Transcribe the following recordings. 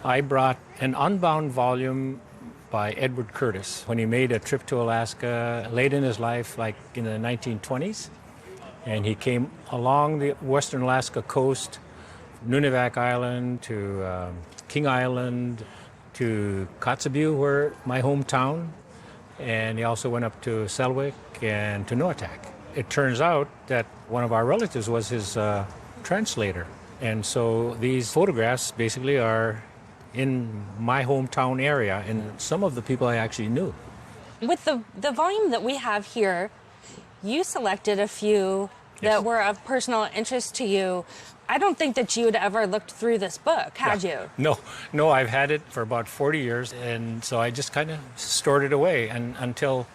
I brought an unbound volume by Edward Curtis when he made a trip to Alaska late in his life, like in the 1920s. And he came along the western Alaska coast, Nunivak Island to King Island to Kotzebue, where my hometown. And he also went up to Selwyn and to Noatak. It turns out that one of our relatives was his translator. And so these photographs basically are in my hometown area, and some of the people I actually knew. With the volume that we have here, you selected a few that were of personal interest to you. I don't think that you had ever looked through this book, had you? No, I've had it for about 40 years, and so I just kind of stored it away and until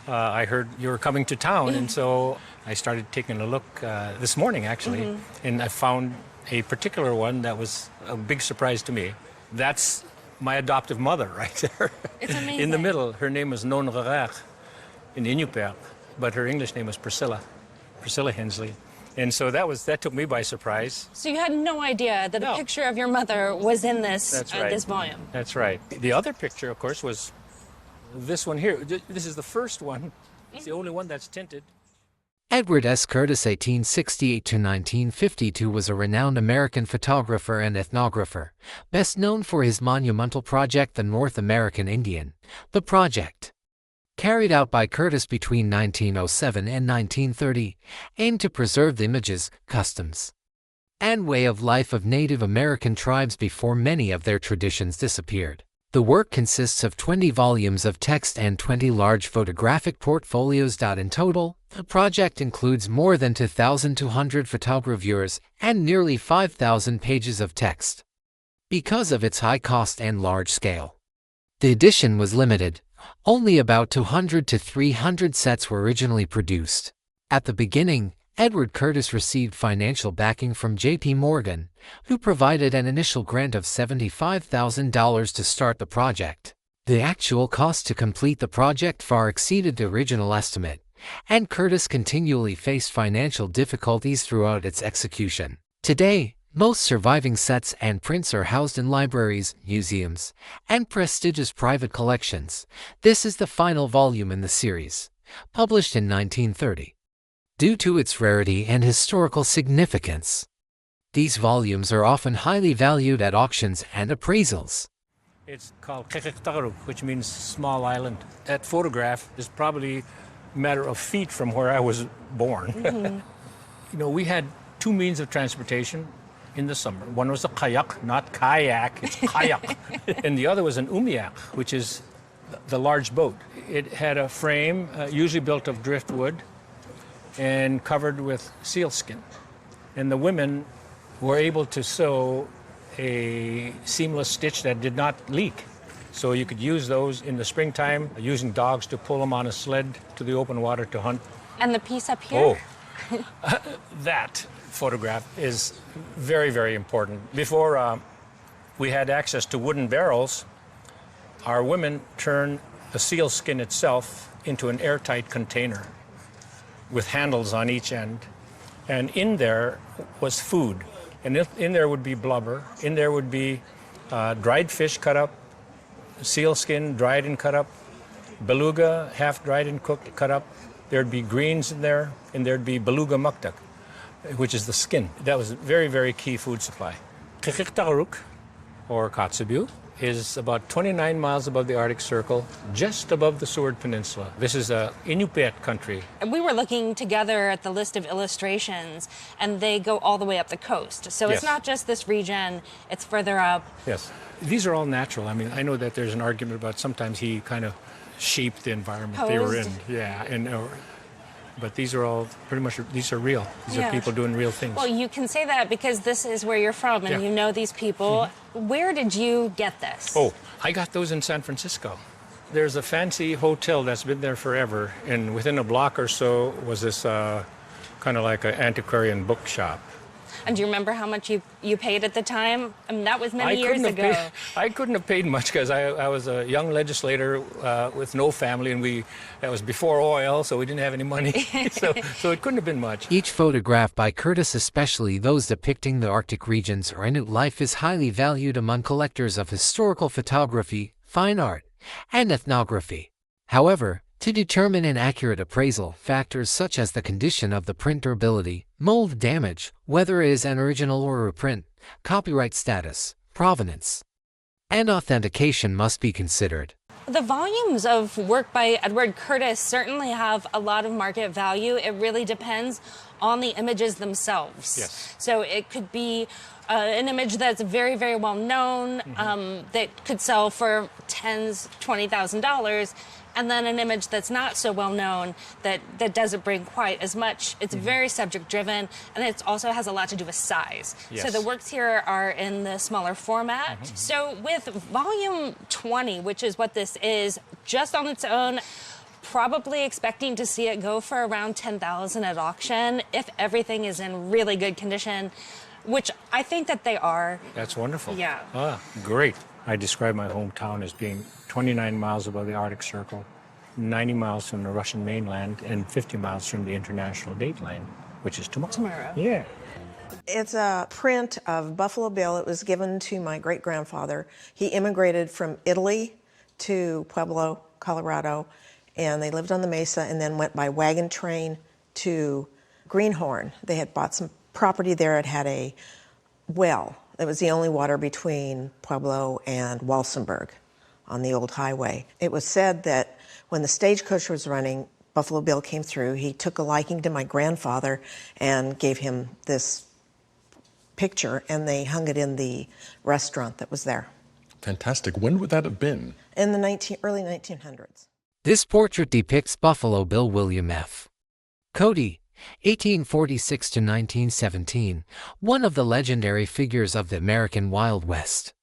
I heard you were coming to town, and so I started taking a look this morning, actually, and I found a particular one that was a big surprise to me. That's my adoptive mother right there. It's amazing. In the middle, her name was Non Rerer in Inupiaq, but her English name was Priscilla Hensley. And so that took me by surprise. So you had no idea that a picture of your mother was in this, right. This volume? That's right. The other picture, of course, was this one here. This is the first one. It's the only one that's tinted. Edward S. Curtis, 1868 to 1952, was a renowned American photographer and ethnographer, best known for his monumental project, The North American Indian. The project, carried out by Curtis between 1907 and 1930, aimed to preserve the images, customs, and way of life of Native American tribes before many of their traditions disappeared. The work consists of 20 volumes of text and 20 large photographic portfolios. In total, the project includes more than 2,200 photogravures and nearly 5,000 pages of text. Because of its high cost and large scale, the edition was limited. Only about 200 to 300 sets were originally produced. At the beginning, Edward Curtis received financial backing from J.P. Morgan, who provided an initial grant of $75,000 to start the project. The actual cost to complete the project far exceeded the original estimate, and Curtis continually faced financial difficulties throughout its execution. Today, most surviving sets and prints are housed in libraries, museums, and prestigious private collections. This is the final volume in the series, published in 1930. Due to its rarity and historical significance, these volumes are often highly valued at auctions and appraisals. It's called Kekektaruk, which means small island. That photograph is probably a matter of feet from where I was born. We had two means of transportation in the summer. One was a kayak, not kayak, it's kayak. And the other was an umiak, which is the large boat. It had a frame, usually built of driftwood, and covered with sealskin. And the women were able to sew a seamless stitch that did not leak. So you could use those in the springtime, using dogs to pull them on a sled to the open water to hunt. And the piece up here? That photograph is very, very important. Before we had access to wooden barrels, our women turned the sealskin itself into an airtight container with handles on each end. And in there was food. And in there would be blubber. In there would be dried fish cut up, sealskin dried and cut up, beluga half dried and cooked, cut up. There'd be greens in there, and there'd be beluga muktak, which is the skin. That was a very, very key food supply. Kekektaruk, or Kotzebue, is about 29 miles above the Arctic Circle, just above the Seward Peninsula. This is a Inupiat country. We were looking together at the list of illustrations, and they go all the way up the coast. So it's not just this region, it's further up. Yes. These are all natural. I mean, I know that there's an argument about sometimes he kind of shaped the environment they were in. Yeah, but these are all pretty much, these are real. These are people doing real things. Well, you can say that because this is where you're from and you know these people. Where did you get this? Oh, I got those in San Francisco. There's a fancy hotel that's been there forever, and within a block or so was this kind of like an antiquarian bookshop. And do you remember how much you paid at the time? I mean, that was many years ago. I couldn't have paid much because I was a young legislator with no family, and that was before oil, so we didn't have any money. so it couldn't have been much. Each photograph by Curtis, especially those depicting the Arctic regions or Inuit life, is highly valued among collectors of historical photography, fine art, and ethnography. However, to determine an accurate appraisal, factors such as the condition of the print durability, mold damage, whether it is an original or a reprint, copyright status, provenance, and authentication must be considered. The volumes of work by Edward Curtis certainly have a lot of market value. It really depends on the images themselves. Yes. So it could be an image that's very, very well known, that could sell for $10,000–$20,000, and then an image that's not so well known that doesn't bring quite as much. It's very subject driven, and it also has a lot to do with size. Yes. So the works here are in the smaller format. So with volume 20, which is what this is, just on its own, probably expecting to see it go for around $10,000 at auction if everything is in really good condition, which I think that they are. That's wonderful. Yeah. Ah, great. I describe my hometown as being 29 miles above the Arctic Circle, 90 miles from the Russian mainland, and 50 miles from the international date line, which is tomorrow. Yeah. It's a print of Buffalo Bill. It was given to my great-grandfather. He immigrated from Italy to Pueblo, Colorado, and they lived on the mesa and then went by wagon train to Greenhorn. They had bought some property there. It had a well. It was the only water between Pueblo and Walsenburg on the old highway. It was said that when the stagecoach was running, Buffalo Bill came through. He took a liking to my grandfather and gave him this picture, and they hung it in the restaurant that was there. Fantastic. When would that have been? In the early 1900s. This portrait depicts Buffalo Bill William F. Cody, 1846 to 1917, one of the legendary figures of the American Wild West.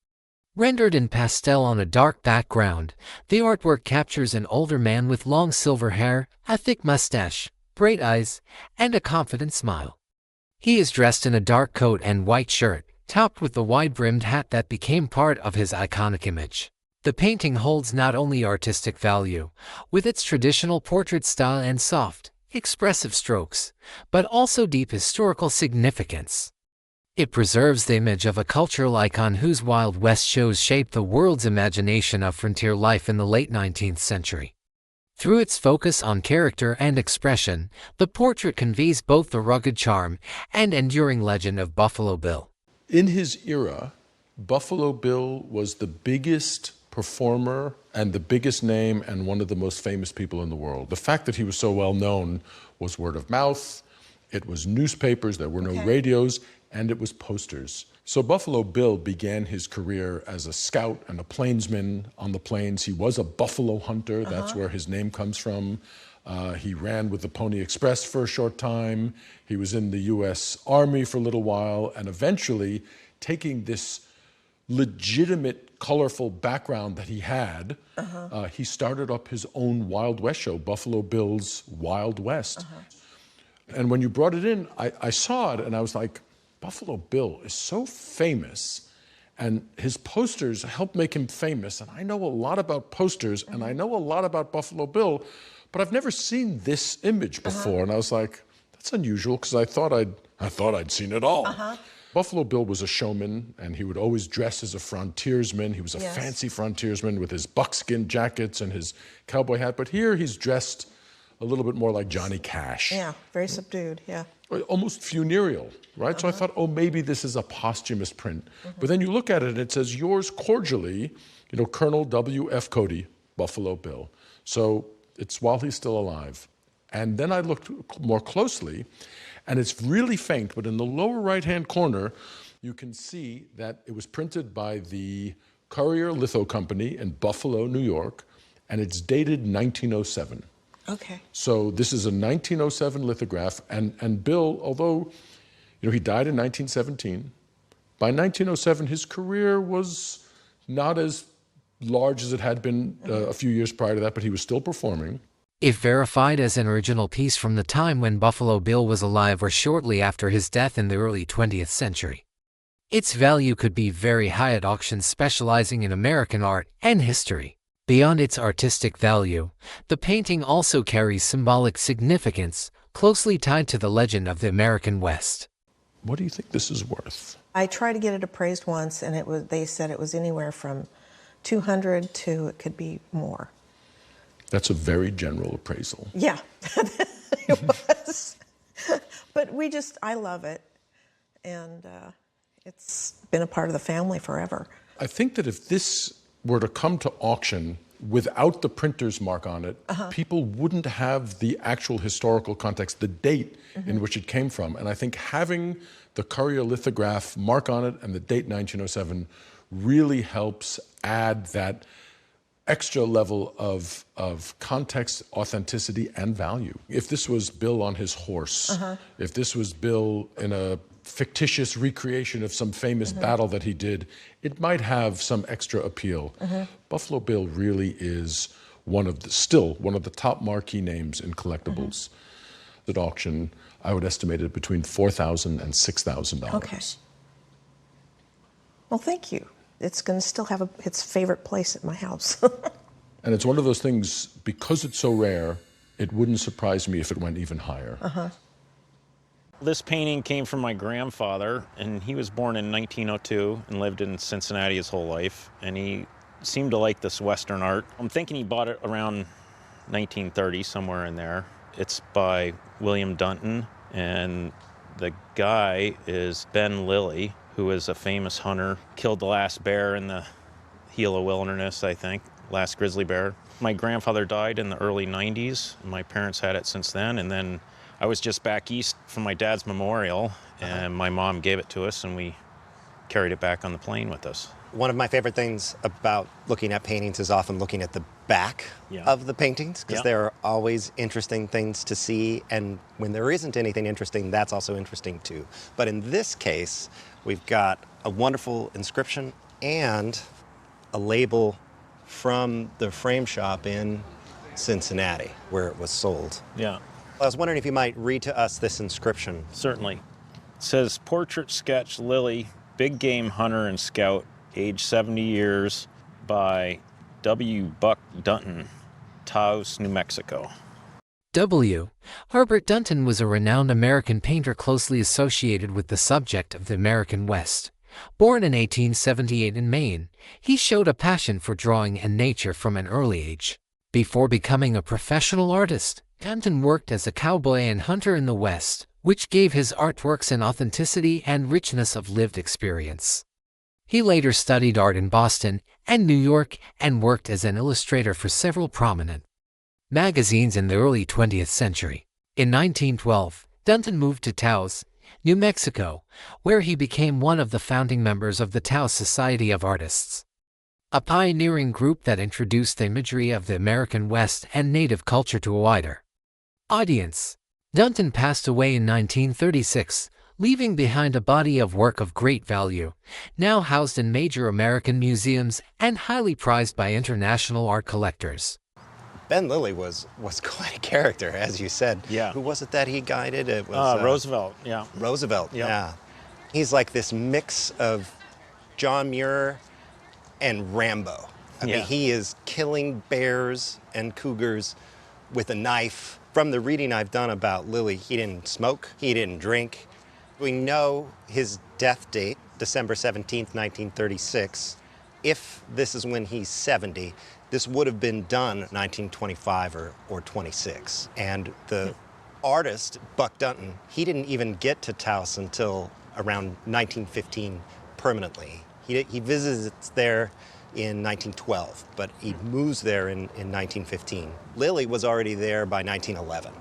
Rendered in pastel on a dark background, the artwork captures an older man with long silver hair, a thick mustache, bright eyes, and a confident smile. He is dressed in a dark coat and white shirt, topped with the wide-brimmed hat that became part of his iconic image. The painting holds not only artistic value, with its traditional portrait style and soft, expressive strokes, but also deep historical significance. It preserves the image of a cultural icon whose Wild West shows shaped the world's imagination of frontier life in the late 19th century. Through its focus on character and expression, the portrait conveys both the rugged charm and enduring legend of Buffalo Bill. In his era, Buffalo Bill was the biggest performer and the biggest name and one of the most famous people in the world. The fact that he was so well known was word of mouth, it was newspapers, there were no radios, and it was posters. So Buffalo Bill began his career as a scout and a plainsman on the plains. He was a buffalo hunter, that's where his name comes from. He ran with the Pony Express for a short time. He was in the U.S. Army for a little while, and eventually taking this legitimate, colorful background that he had, he started up his own Wild West show, Buffalo Bill's Wild West. And when you brought it in, I saw it and I was like, Buffalo Bill is so famous, and his posters helped make him famous. And I know a lot about posters, and I know a lot about Buffalo Bill, but I've never seen this image before. And I was like, that's unusual, because I thought I'd seen it all. Buffalo Bill was a showman, and he would always dress as a frontiersman. He was a fancy frontiersman with his buckskin jackets and his cowboy hat. But here he's dressed a little bit more like Johnny Cash. Yeah, very subdued, yeah. Almost funereal, right? So I thought, oh, maybe this is a posthumous print. But then you look at it, and it says, yours cordially, Colonel W.F. Cody, Buffalo Bill. So it's while he's still alive. And then I looked more closely, and it's really faint, but in the lower right-hand corner, you can see that it was printed by the Courier Litho Company in Buffalo, New York, and it's dated 1907. Okay. So this is a 1907 lithograph, and Bill, although he died in 1917, by 1907 his career was not as large as it had been a few years prior to that, but he was still performing. If verified as an original piece from the time when Buffalo Bill was alive or shortly after his death in the early 20th century, its value could be very high at auctions specializing in American art and history. Beyond its artistic value, the painting also carries symbolic significance, closely tied to the legend of the American West. What do you think this is worth? I tried to get it appraised once, and they said it was anywhere from 200 to it could be more. That's a very general appraisal. Yeah, it was. But I love it, and it's been a part of the family forever. I think that if this were to come to auction without the printer's mark on it, people wouldn't have the actual historical context, the date in which it came from. And I think having the Courier lithograph mark on it and the date 1907 really helps add that extra level of context, authenticity, and value. If this was Bill on his horse, if this was Bill in a fictitious recreation of some famous battle that he did, it might have some extra appeal. Buffalo Bill really is still one of the top marquee names in collectibles. At auction, I would estimate it between $4,000 and $6,000. Okay. Well, thank you. It's going to still have its favorite place at my house. And it's one of those things, because it's so rare, it wouldn't surprise me if it went even higher. This painting came from my grandfather, and he was born in 1902 and lived in Cincinnati his whole life, and he seemed to like this Western art. I'm thinking he bought it around 1930, somewhere in there. It's by William Dunton, and the guy is Ben Lilly, who is a famous hunter, killed the last bear in the Gila Wilderness, I think, last grizzly bear. My grandfather died in the early 90s. My parents had it since then, and then I was just back east from my dad's memorial, and my mom gave it to us, and we carried it back on the plane with us. One of my favorite things about looking at paintings is often looking at the back of the paintings, because there are always interesting things to see, and when there isn't anything interesting, that's also interesting too. But in this case, we've got a wonderful inscription and a label from the frame shop in Cincinnati, where it was sold. Yeah. I was wondering if you might read to us this inscription. Certainly. It says, "Portrait sketch Lilly, big game hunter and scout, age 70 years, by W. Buck Dunton, Taos, New Mexico." W. Herbert Dunton was a renowned American painter closely associated with the subject of the American West. Born in 1878 in Maine, he showed a passion for drawing and nature from an early age. Before becoming a professional artist, Dunton worked as a cowboy and hunter in the West, which gave his artworks an authenticity and richness of lived experience. He later studied art in Boston and New York and worked as an illustrator for several prominent magazines in the early 20th century. In 1912, Dunton moved to Taos, New Mexico, where he became one of the founding members of the Taos Society of Artists, a pioneering group that introduced the imagery of the American West and native culture to a wider audience. Dunton passed away in 1936, leaving behind a body of work of great value, now housed in major American museums and highly prized by international art collectors. Ben Lilly was quite a character, as you said. Yeah. Who was it that he guided? It was Roosevelt, yeah. Roosevelt, Yep. yeah. He's like this mix of John Muir and Rambo. I mean, he is killing bears and cougars with a knife. From the reading I've done about Lilly, he didn't smoke, he didn't drink. We know his death date, December 17th, 1936. If this is when he's 70, this would have been done 1925 or 26. And the artist, Buck Dunton, he didn't even get to Taos until around 1915 permanently. He visits there in 1912, but he moves there in 1915. Lilly was already there by 1911.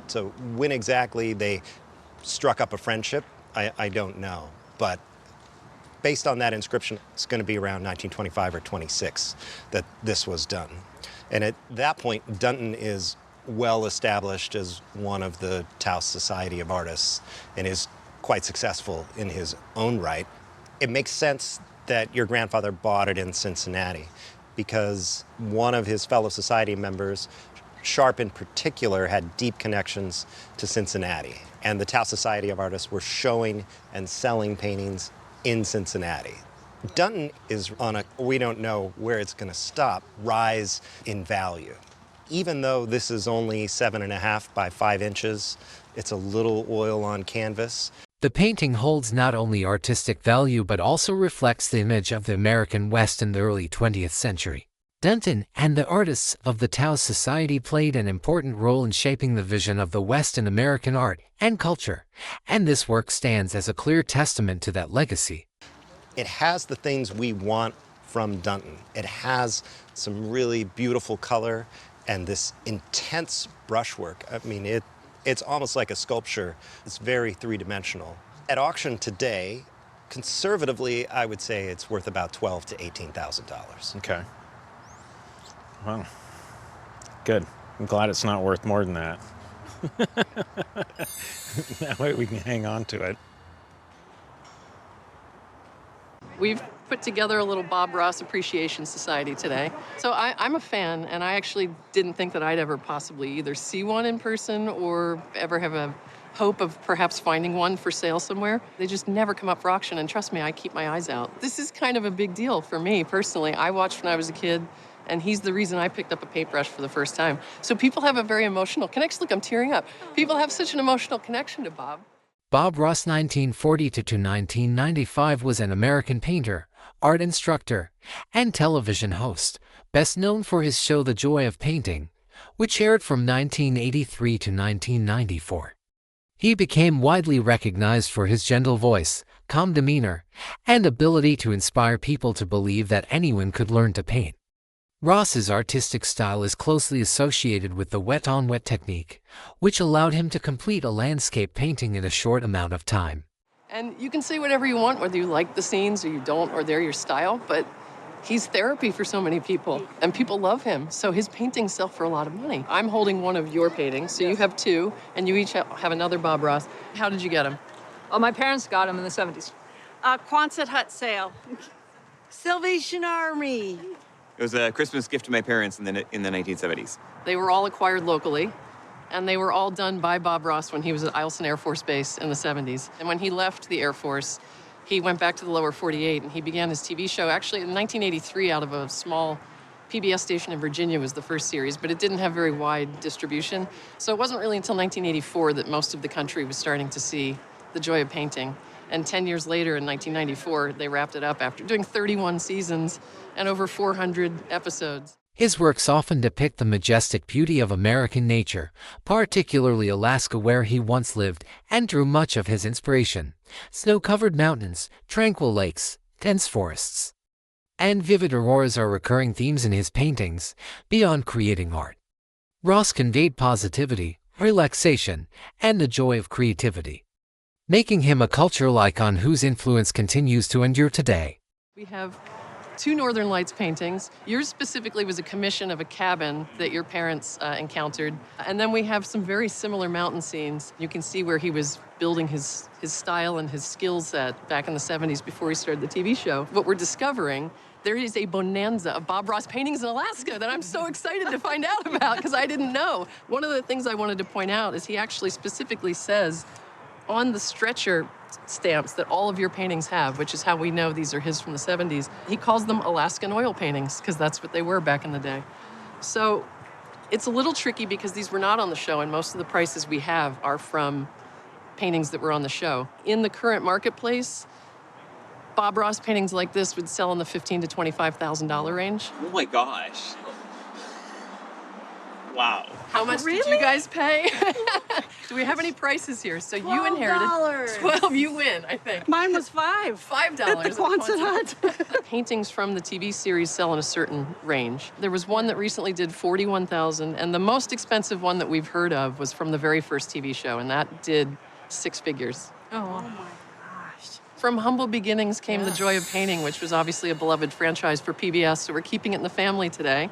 So when exactly they struck up a friendship, I don't know. But based on that inscription, it's going to be around 1925 or 26 that this was done. And at that point, Dunton is well established as one of the Taos Society of Artists and is quite successful in his own right. It makes sense that your grandfather bought it in Cincinnati because one of his fellow society members Sharp in particular had deep connections to Cincinnati, and the Tau Society of Artists were showing and selling paintings in Cincinnati. Dunton is on a, we don't know where it's going to stop, rise in value. Even though this is only 7.5 by 5 inches, it's a little oil on canvas. The painting holds not only artistic value but also reflects the image of the American West in the early 20th century. Dunton and the artists of the Tau Society played an important role in shaping the vision of the West in American art and culture, and this work stands as a clear testament to that legacy. It has the things we want from Dunton. It has some really beautiful color and this intense brushwork. I mean, it's almost like a sculpture. It's very three-dimensional. At auction today, conservatively, I would say it's worth about $12,000 to $18,000. Okay. Well, good. I'm glad it's not worth more than that. That way we can hang on to it. We've put together a little Bob Ross Appreciation Society today. So I'm a fan, and I actually didn't think that I'd ever possibly either see one in person or ever have a hope of perhaps finding one for sale somewhere. They just never come up for auction, and trust me, I keep my eyes out. This is kind of a big deal for me personally. I watched when I was a kid, and he's the reason I picked up a paintbrush for the first time. So people have a very emotional connection. Look, I'm tearing up. People have such an emotional connection to Bob. Bob Ross, 1940 to 1995, was an American painter, art instructor, and television host, best known for his show The Joy of Painting, which aired from 1983 to 1994. He became widely recognized for his gentle voice, calm demeanor, and ability to inspire people to believe that anyone could learn to paint. Ross's artistic style is closely associated with the wet-on-wet technique, which allowed him to complete a landscape painting in a short amount of time. And you can say whatever you want, whether you like the scenes or you don't, or they're your style, but he's therapy for so many people, and people love him, so his paintings sell for a lot of money. I'm holding one of your paintings, so you have two, and you each have another Bob Ross. How did you get them? Oh, my parents got them in the 70s. Quonset hut sale. Salvation Army. It was a Christmas gift to my parents in the 1970s. They were all acquired locally, and they were all done by Bob Ross when he was at Eielson Air Force Base in the 70s. And when he left the Air Force, he went back to the lower 48, and he began his TV show actually in 1983 out of a small PBS station in Virginia was the first series, but it didn't have very wide distribution. So it wasn't really until 1984 that most of the country was starting to see The Joy of Painting. And 10 years later, in 1994, they wrapped it up after doing 31 seasons and over 400 episodes. His works often depict the majestic beauty of American nature, particularly Alaska where he once lived, and drew much of his inspiration. Snow-covered mountains, tranquil lakes, dense forests, and vivid auroras are recurring themes in his paintings, beyond creating art. Ross conveyed positivity, relaxation, and the joy of creativity, making him a cultural icon whose influence continues to endure today. We have two Northern Lights paintings. Yours specifically was a commission of a cabin that your parents encountered. And then we have some very similar mountain scenes. You can see where he was building his style and his skill set back in the 70s before he started the TV show. What we're discovering, there is a bonanza of Bob Ross paintings in Alaska that I'm so excited to find out about because I didn't know. One of the things I wanted to point out is he actually specifically says on the stretcher stamps that all of your paintings have, which is how we know these are his from the 70s, he calls them Alaskan oil paintings because that's what they were back in the day. So it's a little tricky because these were not on the show, and most of the prices we have are from paintings that were on the show. In the current marketplace, Bob Ross paintings like this would sell in the $15,000 to $25,000 range. Oh my gosh. Wow. How much did you guys pay? Do we have any prices here? So you inherited $12. You win, I think. Mine was $5. $5 at the Quonset Hut. Paintings from the TV series sell in a certain range. There was one that recently did $41,000, and the most expensive one that we've heard of was from the very first TV show, and that did 6 figures. Oh my gosh. From humble beginnings came The Joy of Painting, which was obviously a beloved franchise for PBS, so we're keeping it in the family today.